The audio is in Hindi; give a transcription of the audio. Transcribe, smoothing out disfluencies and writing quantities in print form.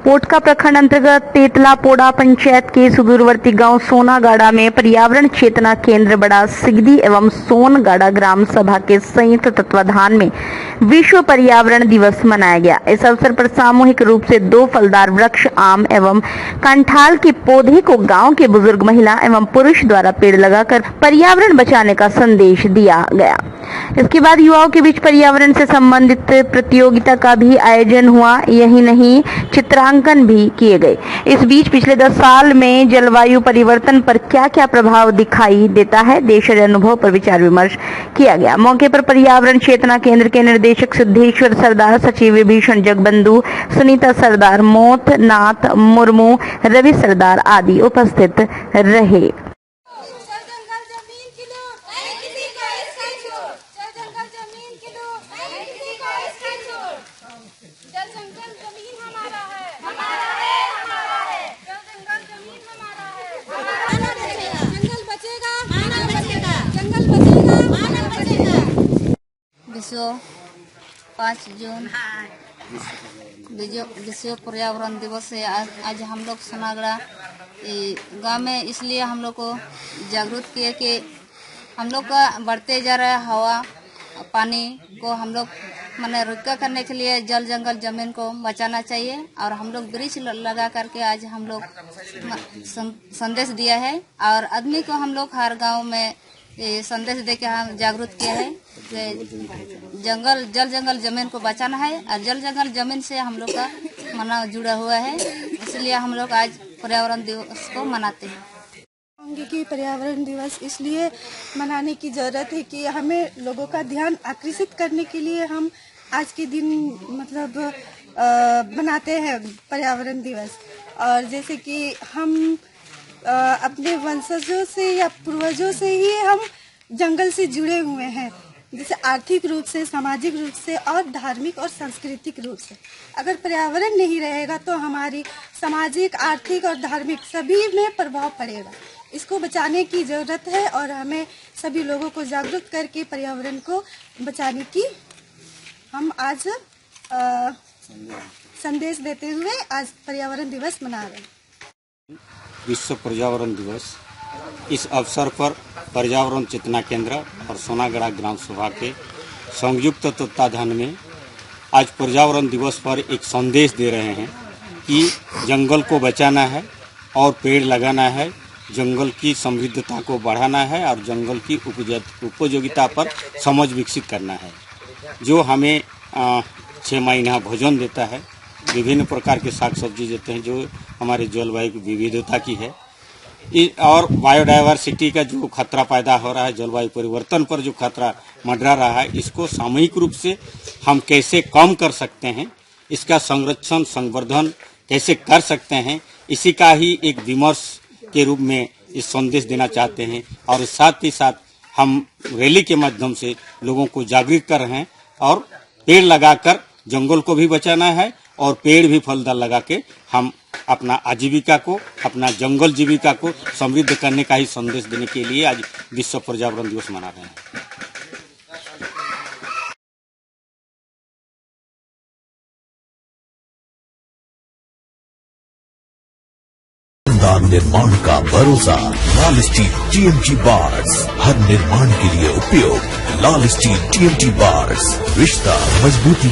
पोटका प्रखंड अंतर्गत तेतलापोड़ा पंचायत के सुदूरवर्ती गांव सोनागाड़ा में पर्यावरण चेतना केंद्र बड़ा सिगदी एवं सोनगाड़ा ग्राम सभा के संयुक्त तत्वाधान में विश्व पर्यावरण दिवस मनाया गया। इस अवसर पर सामूहिक रूप से 2 फलदार वृक्ष आम एवं कंठाल के पौधे को गांव के बुजुर्ग महिला एवं पुरुष द्वारा पेड़ लगाकर पर्यावरण बचाने का संदेश दिया गया। इसके बाद युवाओं के बीच पर्यावरण से संबंधित प्रतियोगिता का भी आयोजन हुआ। यही नहीं, चित्रांकन भी किए गए। इस बीच पिछले 10 साल में जलवायु परिवर्तन पर क्या क्या प्रभाव दिखाई देता है, देशज अनुभव पर विचार विमर्श किया गया। मौके पर पर्यावरण चेतना केंद्र के निर्देशक सिद्धेश्वर सरदार, सचिव विभीषण जगबंधु, सुनीता सरदार, मोथ नाथ मुर्मू, रवि सरदार आदि उपस्थित रहे। विश्व 5 जून विश्व पर्यावरण दिवस है। आज हम लोग सोनागड़ा गांव में इसलिए हम लोग को जागरूक किए कि हम लोग का बढ़ते जा रहा है हवा पानी को हम लोग माने रक्षा करने के लिए जल जंगल जमीन को बचाना चाहिए। और हम लोग वृक्ष लगा करके आज हम लोग संदेश दिया है और आदमी को हम लोग हर गांव में संदेश दे के हम जागरूक किया है कि जल जंगल जमीन को बचाना है। और जल जंगल जमीन से हम लोग का मना जुड़ा हुआ है, इसलिए हम लोग आज पर्यावरण दिवस को मनाते हैं। कि पर्यावरण दिवस इसलिए मनाने की ज़रूरत है कि हमें लोगों का ध्यान आकर्षित करने के लिए हम आज के दिन मतलब मनाते हैं पर्यावरण दिवस। और जैसे कि हम अपने वंशजों से या पूर्वजों से ही हम जंगल से जुड़े हुए हैं, जैसे आर्थिक रूप से, सामाजिक रूप से और धार्मिक और सांस्कृतिक रूप से। अगर पर्यावरण नहीं रहेगा तो हमारी सामाजिक, आर्थिक और धार्मिक सभी में प्रभाव पड़ेगा। इसको बचाने की ज़रूरत है और हमें सभी लोगों को जागरूक करके पर्यावरण को बचाने की हम आज संदेश देते हुए आज पर्यावरण दिवस मना रहे हैं। विश्व पर्यावरण दिवस, इस अवसर पर पर्यावरण चेतना केंद्र और सोनागड़ा ग्राम सभा के संयुक्त तत्वाधान में आज पर्यावरण दिवस पर एक संदेश दे रहे हैं कि जंगल को बचाना है और पेड़ लगाना है, जंगल की समृद्धता को बढ़ाना है और जंगल की उपयोगिता पर समझ विकसित करना है, जो हमें 6 महीना भोजन देता है, विभिन्न प्रकार के साग सब्जी देते हैं जो हमारे जलवायु की विविधता की है, और बायोडायवर्सिटी का जो खतरा पैदा हो रहा है, जलवायु परिवर्तन पर जो खतरा मंडरा रहा है, इसको सामूहिक रूप से हम कैसे कम कर सकते हैं, इसका संरक्षण संवर्धन कैसे कर सकते हैं, इसी का ही एक विमर्श के रूप में इस संदेश देना चाहते हैं। और साथ ही साथ हम रैली के माध्यम से लोगों को जागरूक कर रहे हैं और पेड़ लगाकर जंगल को भी बचाना है और पेड़ भी फलदार लगा के हम अपना आजीविका को, अपना जंगल जीविका को समृद्ध करने का ही संदेश देने के लिए आज विश्व पर्यावरण दिवस मना रहे हैं। निर्माण का भरोसा लाल स्टील TMT बार्स, हर निर्माण के लिए उपयोग लाल स्टील TMT बार्स, रिश्ता मजबूती